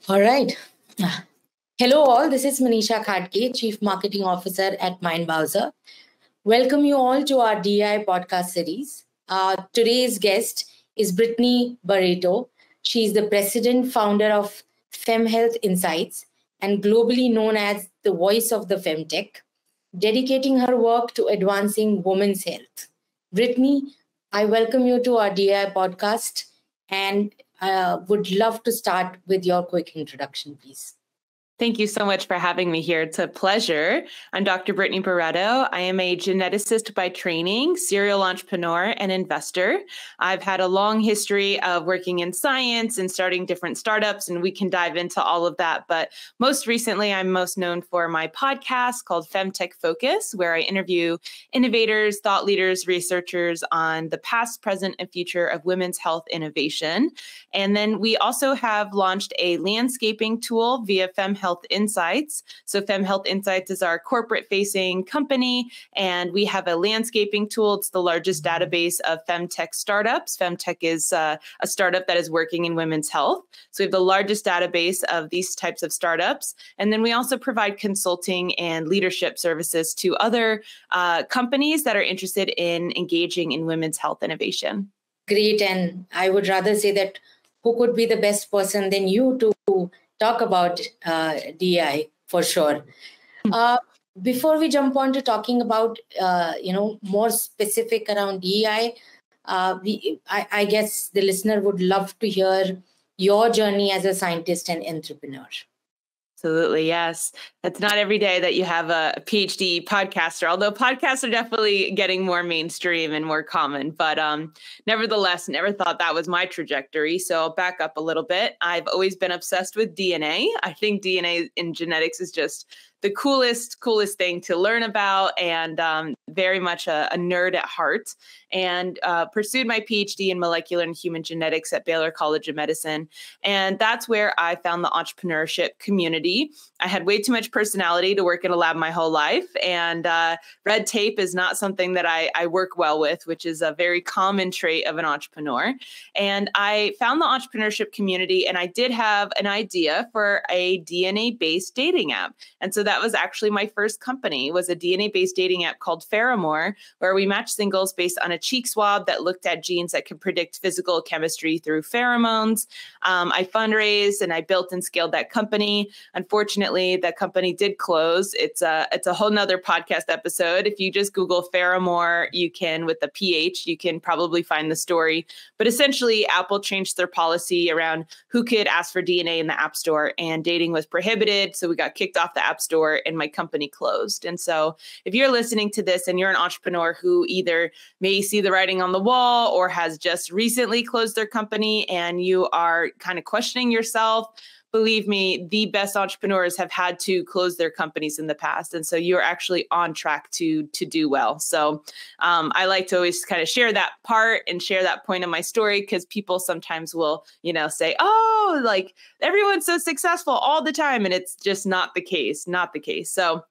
All right. Hello, all. This is Manisha Khadge, Chief Marketing Officer at Mindbowser. Welcome you all to our DI podcast series. Today's guest is Brittany Barreto. She is the president, founder of FemHealth Insights, and globally known as the voice of the FemTech, dedicating her work to advancing women's health. Brittany, I welcome you to our DI podcast and would love to start with your quick introduction, please. Thank you so much for having me here. It's a pleasure. I'm Dr. Brittany Barreto. I am a geneticist by training, serial entrepreneur, and investor. I've had a long history of working in science and starting different startups, and we can dive into all of that. But most recently, I'm most known for my podcast called FemTech Focus, where I interview innovators, thought leaders, researchers on the past, present, and future of women's health innovation. And then we also have launched a landscaping tool via FemHealth Insights. So FemHealth Insights is our corporate-facing company, and we have a landscaping tool. It's the largest database of FemTech startups. FemTech is a startup that is working in women's health. So we have the largest database of these types of startups. And then we also provide consulting and leadership services to other companies that are interested in engaging in women's health innovation. Great. And I would rather say that who could be the best person than you to talk about DI for sure. Before we jump on to talking about, more specific around DI, I guess the listener would love to hear your journey as a scientist and entrepreneur. Absolutely, yes. It's not every day that you have a PhD podcaster, although podcasts are definitely getting more mainstream and more common. But nevertheless, never thought that was my trajectory. So I'll back up a little bit. I've always been obsessed with DNA. I think DNA in genetics is just the coolest thing to learn about, and very much a nerd at heart, and pursued my PhD in molecular and human genetics at Baylor College of Medicine. And that's where I found the entrepreneurship community. I had way too much personality to work in a lab my whole life, and red tape is not something that I work well with, which is a very common trait of an entrepreneur. And I found the entrepreneurship community, and I did have an idea for a DNA-based dating app. And so that was actually my first company, was a DNA-based dating app called Pheromore, where we matched singles based on a cheek swab that looked at genes that could predict physical chemistry through pheromones. I fundraised and I built and scaled that company. Unfortunately, that company did close. It's a whole nother podcast episode. If you just Google Pheromore, you can, with the PH, you can probably find the story. But essentially, Apple changed their policy around who could ask for DNA in the App Store, and dating was prohibited. So we got kicked off the App Store and my company closed. And so if you're listening to this and you're an entrepreneur who either may see the writing on the wall or has just recently closed their company and you are kind of questioning yourself, believe me, the best entrepreneurs have had to close their companies in the past. And so you're actually on track to do well. So I like to always kind of share that part and share that point of my story, because people sometimes will, say, oh, like everyone's so successful all the time. And it's just not the case, So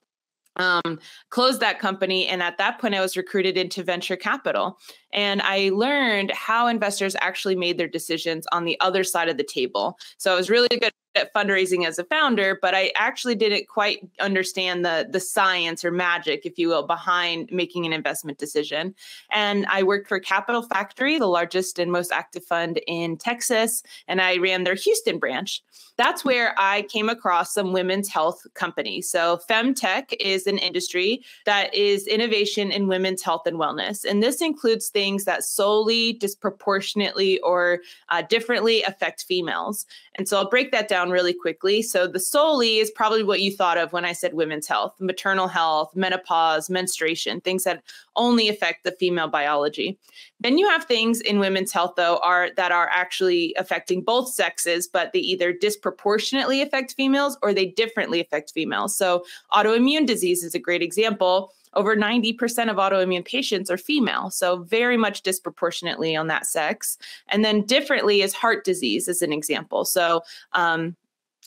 closed that company. And at that point, I was recruited into venture capital. And I learned how investors actually made their decisions on the other side of the table. So I was really good at fundraising as a founder, but I actually didn't quite understand the science or magic, if you will, behind making an investment decision. And I worked for Capital Factory, the largest and most active fund in Texas, and I ran their Houston branch. That's where I came across some women's health companies. So FemTech is an industry that is innovation in women's health and wellness. And this includes things that solely, disproportionately, or differently affect females. And so I'll break that down really quickly. So the solely is probably what you thought of when I said women's health: maternal health, menopause, menstruation, things that only affect the female biology. Then you have things in women's health, though, that are actually affecting both sexes, but they either disproportionately affect females or they differently affect females. So autoimmune disease is a great example. Over 90% of autoimmune patients are female, so very much disproportionately on that sex. And then differently is heart disease as an example. So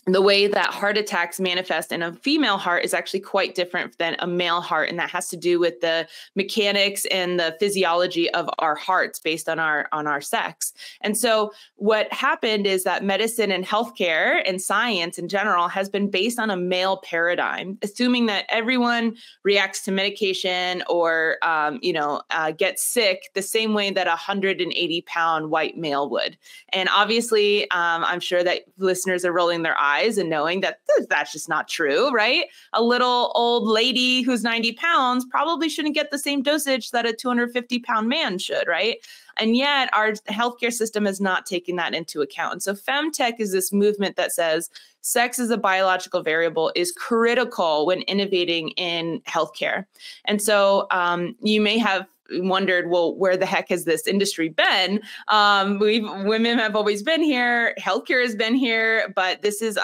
the way that heart attacks manifest in a female heart is actually quite different than a male heart. And that has to do with the mechanics and the physiology of our hearts based on our sex. And so what happened is that medicine and healthcare and science in general has been based on a male paradigm, assuming that everyone reacts to medication or, gets sick the same way that a 180-pound white male would. And obviously, I'm sure that listeners are rolling their eyes and knowing that that's just not true, right? A little old lady who's 90 pounds probably shouldn't get the same dosage that a 250-pound man should, right? And yet our healthcare system is not taking that into account. And so FemTech is this movement that says sex as a biological variable is critical when innovating in healthcare. And so you may have wondered, well, where the heck has this industry been? Women have always been here. Healthcare has been here, but this is,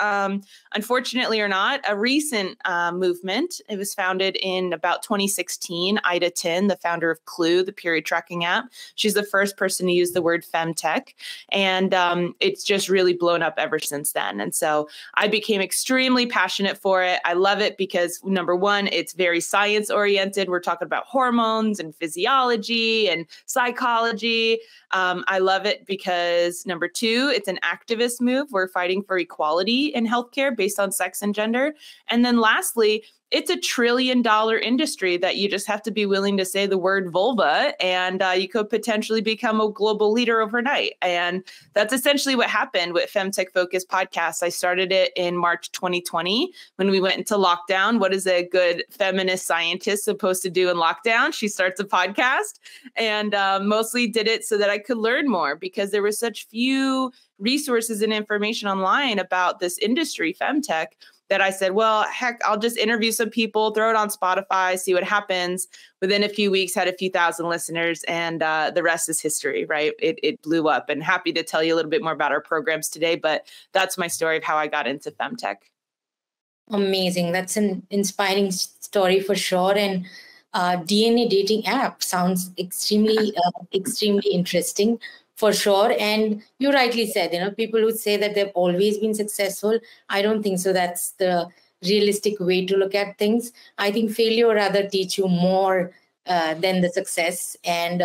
unfortunately or not, a recent movement. It was founded in about 2016. Ida Tin, the founder of Clue, the period tracking app, she's the first person to use the word FemTech, and it's just really blown up ever since then. And so I became extremely passionate for it. I love it because, number one, it's very science oriented. We're talking about hormones and physiology and psychology. I love it because, number two, it's an activist move. We're fighting for equality in healthcare based on sex and gender. And then lastly, it's $1 trillion industry that you just have to be willing to say the word vulva, and you could potentially become a global leader overnight. And that's essentially what happened with FemTech Focus podcast. I started it in March 2020 when we went into lockdown. What is a good feminist scientist supposed to do in lockdown? She starts a podcast, and mostly did it so that I could learn more because there was such few resources and information online about this industry, FemTech, that I said, well, heck, I'll just interview some people, throw it on Spotify, see what happens. Within a few weeks, had a few thousand listeners, and the rest is history, right? It blew up. And happy to tell you a little bit more about our programs today, but that's my story of how I got into FemTech. Amazing. That's an inspiring story for sure. And DNA dating app sounds extremely interesting. For sure. And you rightly said, people who say that they've always been successful, I don't think so. That's the realistic way to look at things. I think failure rather teach you more than the success. And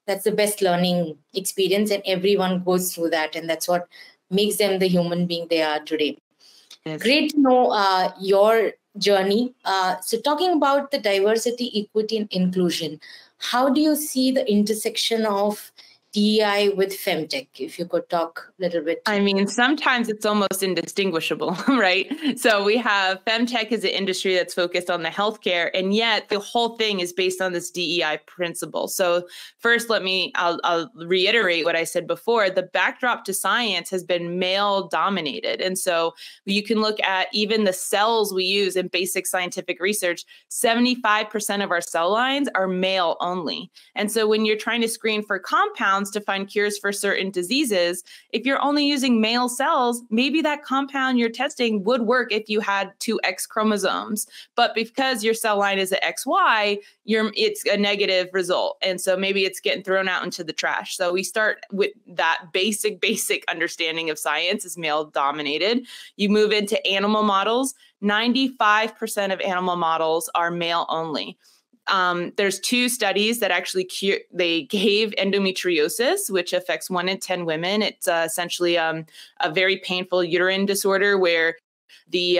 that's the best learning experience. And everyone goes through that. And that's what makes them the human being they are today. Yes. Great to know your journey. So talking about the diversity, equity, and inclusion, how do you see the intersection of DEI with FemTech, if you could talk a little bit? I mean, sometimes it's almost indistinguishable, right? So we have FemTech as an industry that's focused on the healthcare, and yet the whole thing is based on this DEI principle. So first, I'll reiterate what I said before. The backdrop to science has been male dominated. And so you can look at even the cells we use in basic scientific research, 75% of our cell lines are male only. And so when you're trying to screen for compounds to find cures for certain diseases, if you're only using male cells, maybe that compound you're testing would work if you had 2 X chromosomes. But because your cell line is an XY, it's a negative result. And so maybe it's getting thrown out into the trash. So we start with that basic understanding of science is male dominated. You move into animal models, 95% of animal models are male only. There's 2 studies that actually they gave endometriosis, which affects 1 in 10 women. It's essentially a very painful uterine disorder where the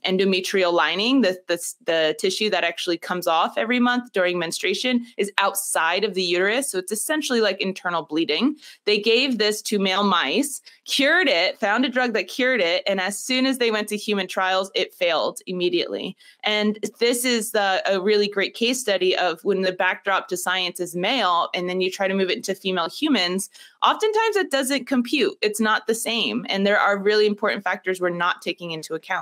endometrial lining, the tissue that actually comes off every month during menstruation, is outside of the uterus. So it's essentially like internal bleeding. They gave this to male mice, cured it, found a drug that cured it. And as soon as they went to human trials, it failed immediately. And this is a really great case study of when the backdrop to science is male, and then you try to move it into female humans, oftentimes it doesn't compute. It's not the same. And there are really important factors we're not taking into account.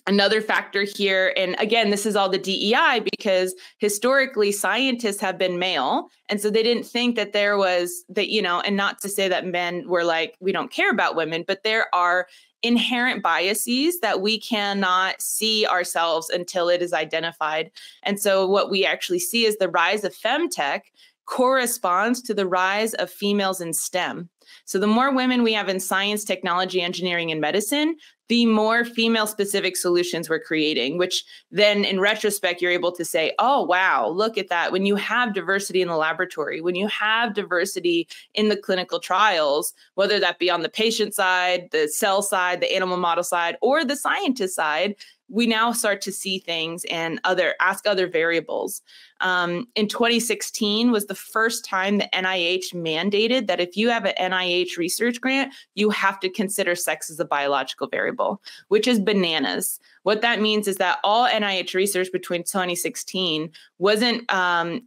Another factor here, and again, this is all the DEI because historically scientists have been male. And so they didn't think that there was that, and not to say that men were like, we don't care about women, but there are inherent biases that we cannot see ourselves until it is identified. And so what we actually see is the rise of FemTech corresponds to the rise of females in STEM. So the more women we have in science, technology, engineering, and medicine, the more female-specific solutions we're creating, which then in retrospect, you're able to say, oh, wow, look at that. When you have diversity in the laboratory, when you have diversity in the clinical trials, whether that be on the patient side, the cell side, the animal model side, or the scientist side, we now start to see things and ask other variables. In 2016 was the first time the NIH mandated that if you have an NIH research grant, you have to consider sex as a biological variable, which is bananas. What that means is that all NIH research between 2016 wasn't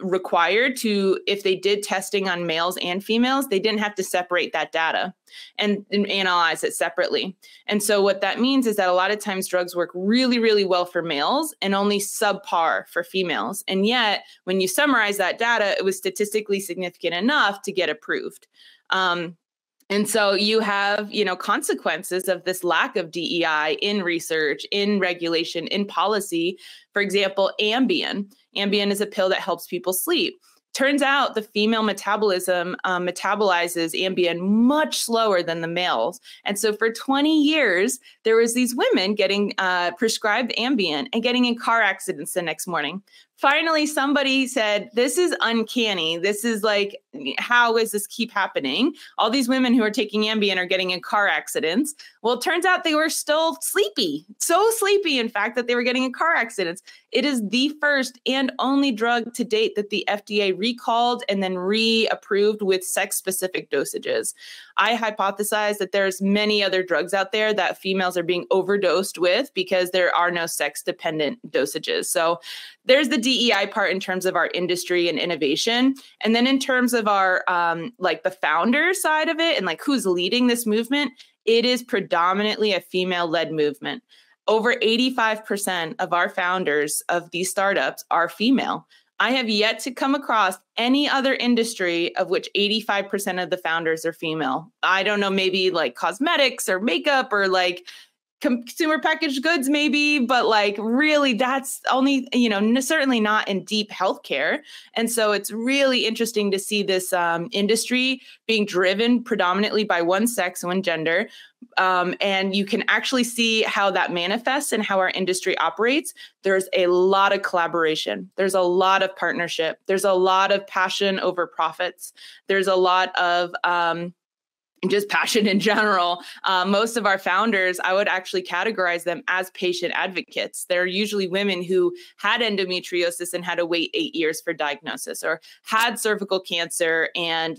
required to, if they did testing on males and females, they didn't have to separate that data and analyze it separately. And so what that means is that a lot of times drugs work really, really well for males and only subpar for females. And yet, when you summarize that data, it was statistically significant enough to get approved. And so you have, consequences of this lack of DEI in research, in regulation, in policy. For example, Ambien. Ambien is a pill that helps people sleep. Turns out the female metabolism metabolizes Ambien much slower than the males. And so for 20 years, there was these women getting prescribed Ambien and getting in car accidents the next morning. Finally, somebody said, this is uncanny. This is like, how does this keep happening? All these women who are taking Ambien are getting in car accidents. Well, it turns out they were still sleepy, so sleepy, in fact, that they were getting in car accidents. It is the first and only drug to date that the FDA recalled and then reapproved with sex-specific dosages. I hypothesize that there's many other drugs out there that females are being overdosed with because there are no sex-dependent dosages. So there's the DEI part in terms of our industry and innovation. And then in terms of our the founder side of it and like who's leading this movement, it is predominantly a female-led movement. Over 85% of our founders of these startups are female. I have yet to come across any other industry of which 85% of the founders are female. I don't know, maybe like cosmetics or makeup or like consumer packaged goods maybe, but like really that's only, certainly not in deep healthcare. And so it's really interesting to see this industry being driven predominantly by one sex, one gender. And you can actually see how that manifests and how our industry operates. There's a lot of collaboration. There's a lot of partnership. There's a lot of passion over profits. There's a lot of just passion in general. Most of our founders, I would actually categorize them as patient advocates. They're usually women who had endometriosis and had to wait 8 years for diagnosis, or had cervical cancer and,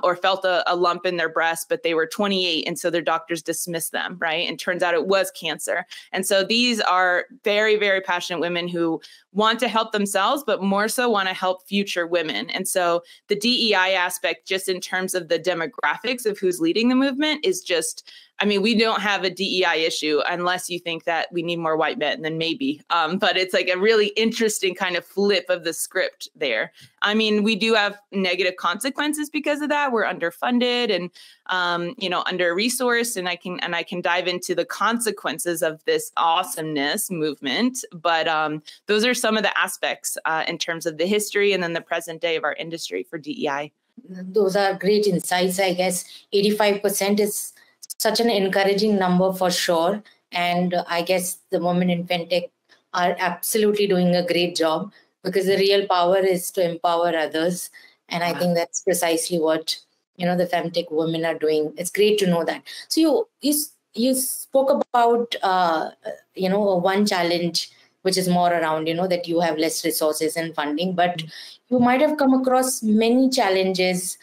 or felt a lump in their breast, but they were 28. And so their doctors dismissed them, right? And turns out it was cancer. And so these are very, very passionate women who want to help themselves, but more so want to help future women. And so the DEI aspect, just in terms of the demographics of who's leading the movement, is just, we don't have a DEI issue unless you think that we need more white men, then maybe. But it's like a really interesting kind of flip of the script there. We do have negative consequences because of that. We're underfunded and, under-resourced, and I can dive into the consequences of this awesomeness movement. But those are some of the aspects in terms of the history and then the present day of our industry for DEI. Those are great insights. I guess 85% is such an encouraging number for sure. And I guess the women in FemTech are absolutely doing a great job, because the real power is to empower others. And I think that's precisely what, the FemTech women are doing. It's great to know that. So you spoke about, one challenge, which is more around, that you have less resources and funding, but you might have come across many challenges,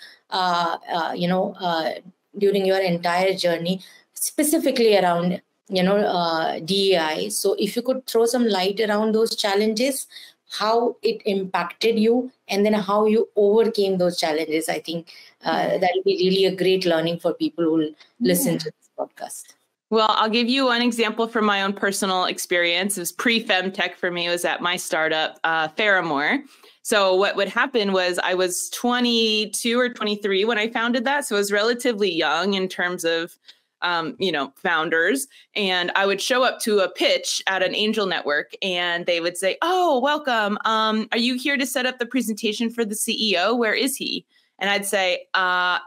during your entire journey, specifically around, DEI. So if you could throw some light around those challenges, how it impacted you, and then how you overcame those challenges, I think that will be really a great learning for people who will listen to this podcast. Well, I'll give you one example from my own personal experience. It was pre-FemTech for me. It was at my startup, Faramore. So what would happen was I was 22 or 23 when I founded that. So I was relatively young in terms of, founders. And I would show up to a pitch at an angel network and they would say, "Oh, welcome. Are you here to set up the presentation for the CEO? Where is he?" And I'd say,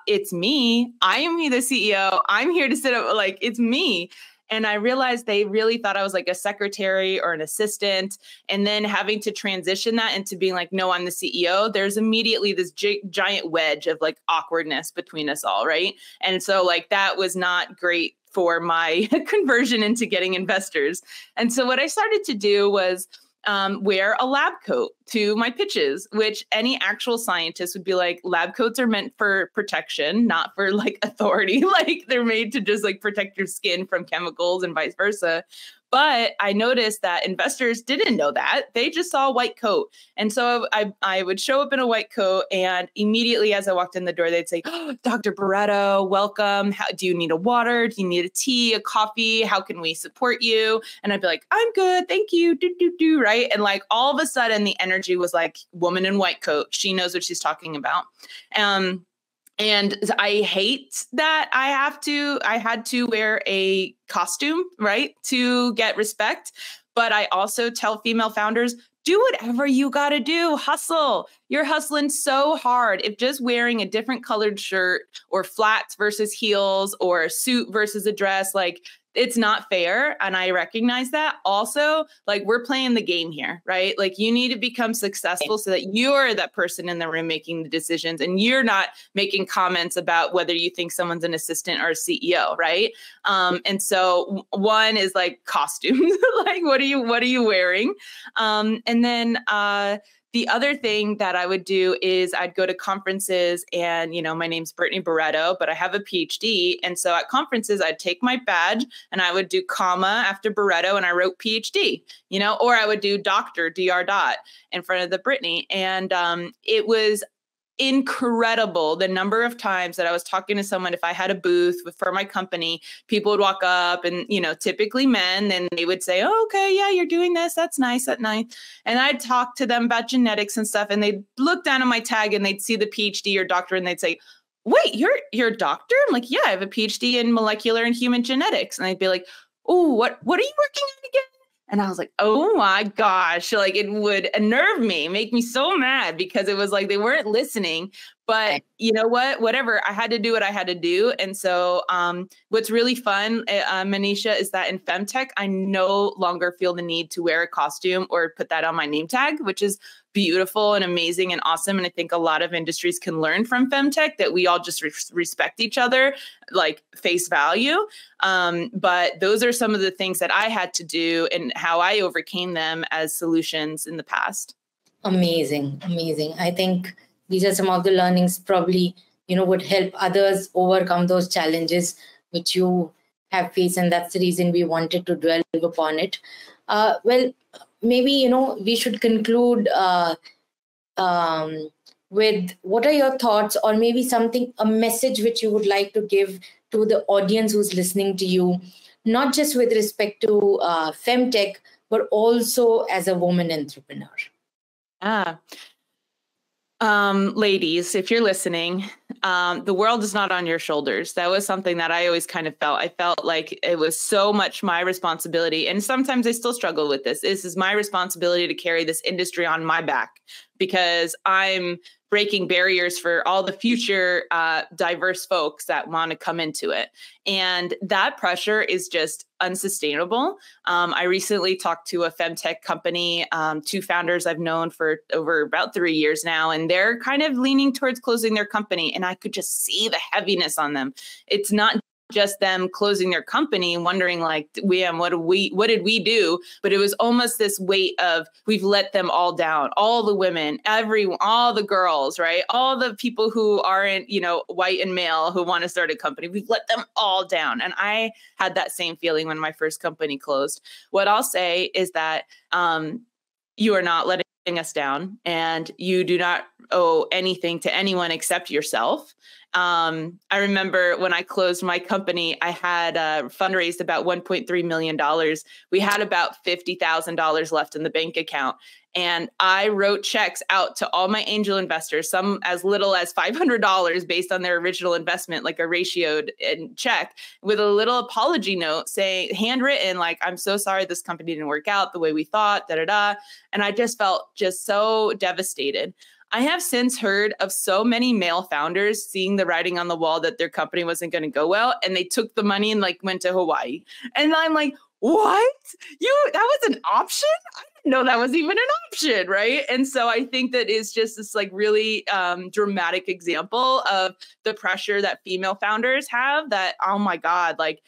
it's me. I am the CEO. I'm here to sit up, like, it's me. And I realized they really thought I was like a secretary or an assistant. And then having to transition that into being like, no, I'm the CEO. There's immediately this giant wedge of like awkwardness between us all. Right. And so like that was not great for my conversion into getting investors. And so what I started to do was wear a lab coat to my pitches, which any actual scientist would be like, lab coats are meant for protection, not for like authority. Like they're made to just like protect your skin from chemicals and vice versa. But I noticed that investors didn't know that. They just saw a white coat. And so I would show up in a white coat, and immediately as I walked in the door, they'd say, oh, Dr. Barreto, welcome. Do you need a water? Do you need a tea, a coffee? How can we support you? And I'd be like, I'm good. Thank you. Right. And like all of a sudden the energy was like, woman in white coat. She knows what she's talking about. And I hate that I had to wear a costume, right, to get respect. But I also tell female founders, do whatever you got to do. Hustle. You're hustling so hard. If just wearing a different colored shirt or flats versus heels or a suit versus a dress, like it's not fair. And I recognize that. Also, like we're playing the game here, right? Like you need to become successful so that you're that person in the room making the decisions and you're not making comments about whether you think someone's an assistant or a CEO, right? And so one is like costumes, like what are you wearing? And then the other thing that I would do is I'd go to conferences and, you know, my name's Brittany Barreto, but I have a PhD. And so at conferences, I'd take my badge and I would do comma after Barreto and I wrote PhD, you know, or I would do Dr. Dr. in front of the Brittany. And it was incredible the number of times that I was talking to someone. If I had a booth for my company, people would walk up and, you know, typically men, and they would say, oh, okay, yeah, you're doing this. That's nice. That's nice. And I'd talk to them about genetics and stuff. And they'd look down at my tag and they'd see the PhD or doctor and they'd say, wait, you're a doctor? I'm like, yeah, I have a PhD in molecular and human genetics. And I'd be like, oh, what are you working on again? And I was like, oh my gosh, like it would unnerve me, make me so mad because it was like they weren't listening. But you know what, whatever, I had to do what I had to do. And so what's really fun, Manisha, is that in FemTech, I no longer feel the need to wear a costume or put that on my name tag, which is beautiful and amazing and awesome. And I think a lot of industries can learn from FemTech that we all just respect each other, like face value. But those are some of the things that I had to do and how I overcame them as solutions in the past. Amazing. Amazing. I think these are some of the learnings probably, you know, would help others overcome those challenges which you have faced. And that's the reason we wanted to dwell upon it. Well, maybe, you know, we should conclude with what are your thoughts, or maybe a message which you would like to give to the audience who's listening to you, not just with respect to FemTech, but also as a woman entrepreneur. Ladies, if you're listening, the world is not on your shoulders. That was something that I always kind of felt. I felt like it was so much my responsibility. And sometimes I still struggle with this. This is my responsibility to carry this industry on my back because I'm breaking barriers for all the future diverse folks that want to come into it. And that pressure is just unsustainable. I recently talked to a FemTech company, two founders I've known for over about 3 years now, and they're kind of leaning towards closing their company. And I could just see the heaviness on them. It's not just them closing their company and wondering like, what did we do? But it was almost this weight of we've let them all down, all the women, all the girls, right? All the people who aren't, you know, white and male who want to start a company. We've let them all down. And I had that same feeling when my first company closed. What I'll say is that you are not letting us down, and you do not owe anything to anyone except yourself. I remember when I closed my company, I had fundraised about $1.3 million. We had about $50,000 left in the bank account. And I wrote checks out to all my angel investors, some as little as $500 based on their original investment, like a ratioed check with a little apology note saying, handwritten, like, I'm so sorry this company didn't work out the way we thought, And I just felt just so devastated. I have since heard of so many male founders seeing the writing on the wall that their company wasn't going to go well, and they took the money and like went to Hawaii. And I'm like, what? That was an option? I didn't know that was even an option, right? And so I think that is just this like really dramatic example of the pressure that female founders have that, oh my God, like,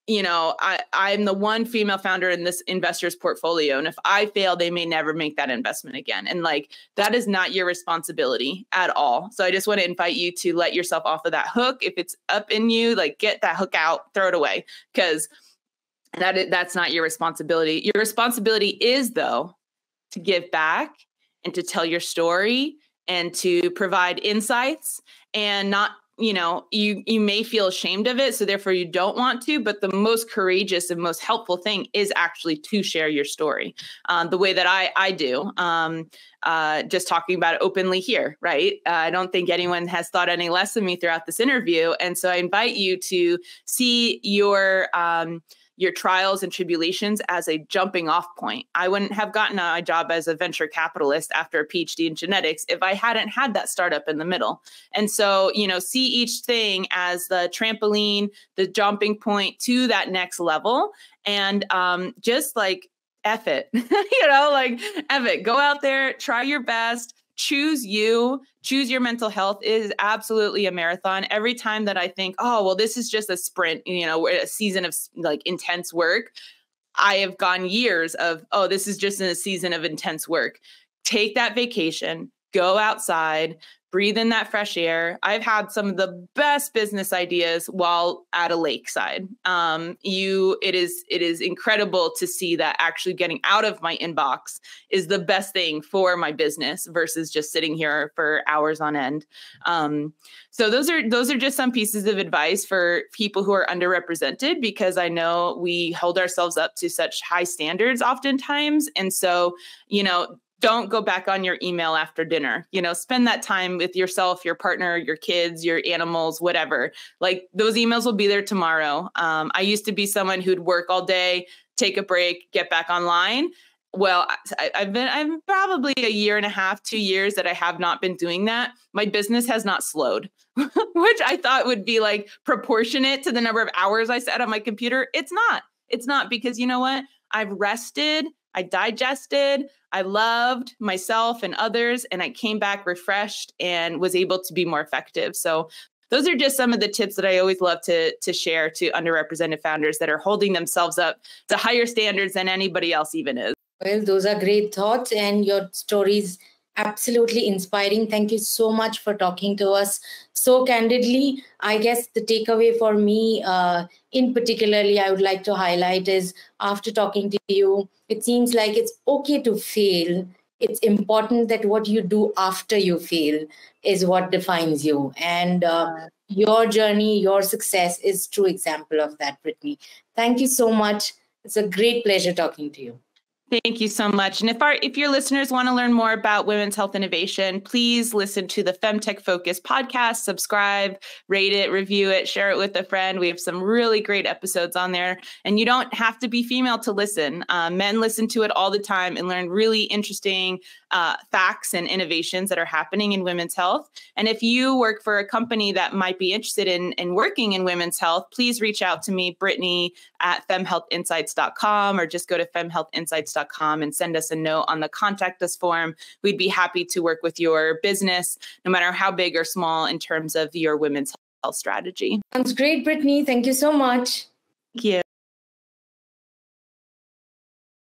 you know, I'm the one female founder in this investor's portfolio. And if I fail, they may never make that investment again. And like, that is not your responsibility at all. So I just want to invite you to let yourself off of that hook. If it's up in you, like get that hook out, throw it away, because that's not your responsibility. Your responsibility is, though, to give back and to tell your story and to provide insights, and not, you know, you may feel ashamed of it, so therefore you don't want to, but the most courageous and most helpful thing is actually to share your story the way that I do, just talking about it openly here, right? I don't think anyone has thought any less of me throughout this interview. And so I invite you to see your trials and tribulations as a jumping off point. I wouldn't have gotten a job as a venture capitalist after a PhD in genetics if I hadn't had that startup in the middle. And so, you know, see each thing as the trampoline, the jumping point to that next level. And just like, F it, you know, like F it, go out there, try your best. Choose your mental health. It is absolutely a marathon. Every time that I think, oh, well, this is just a sprint, you know, a season of like intense work, I have gone years of, oh, this is just a season of intense work. Take that vacation, go outside, breathe in that fresh air. I've had some of the best business ideas while at a lakeside. It is incredible to see that actually getting out of my inbox is the best thing for my business versus just sitting here for hours on end. So those are just some pieces of advice for people who are underrepresented, because I know we hold ourselves up to such high standards oftentimes. And so, you know, don't go back on your email after dinner. You know, spend that time with yourself, your partner, your kids, your animals, whatever. Like, those emails will be there tomorrow. I used to be someone who'd work all day, take a break, get back online. Well, I'm probably a year and a half, 2 years that I have not been doing that. My business has not slowed, which I thought would be like proportionate to the number of hours I sat on my computer. It's not. It's not, because you know what? I've rested. I digested, I loved myself and others, and I came back refreshed and was able to be more effective. So those are just some of the tips that I always love to share to underrepresented founders that are holding themselves up to higher standards than anybody else even is. Well, those are great thoughts, and your stories absolutely inspiring. Thank you so much for talking to us so candidly. I guess the takeaway for me in particularly I would like to highlight is, after talking to you, it seems like it's okay to fail. It's important that what you do after you fail is what defines you. And your journey, your success is true example of that, Brittany. Thank you so much. It's a great pleasure talking to you. Thank you so much. And if your listeners want to learn more about women's health innovation, please listen to the FemTech Focus podcast, subscribe, rate it, review it, share it with a friend. We have some really great episodes on there. And you don't have to be female to listen. Men listen to it all the time and learn really interesting facts and innovations that are happening in women's health. And if you work for a company that might be interested in working in women's health, please reach out to me, Brittany, at FemHealthInsights.com, or just go to FemHealthInsights.com and send us a note on the contact us form. We'd be happy to work with your business, no matter how big or small, in terms of your women's health strategy. Sounds great, Brittany. Thank you so much. Thank you.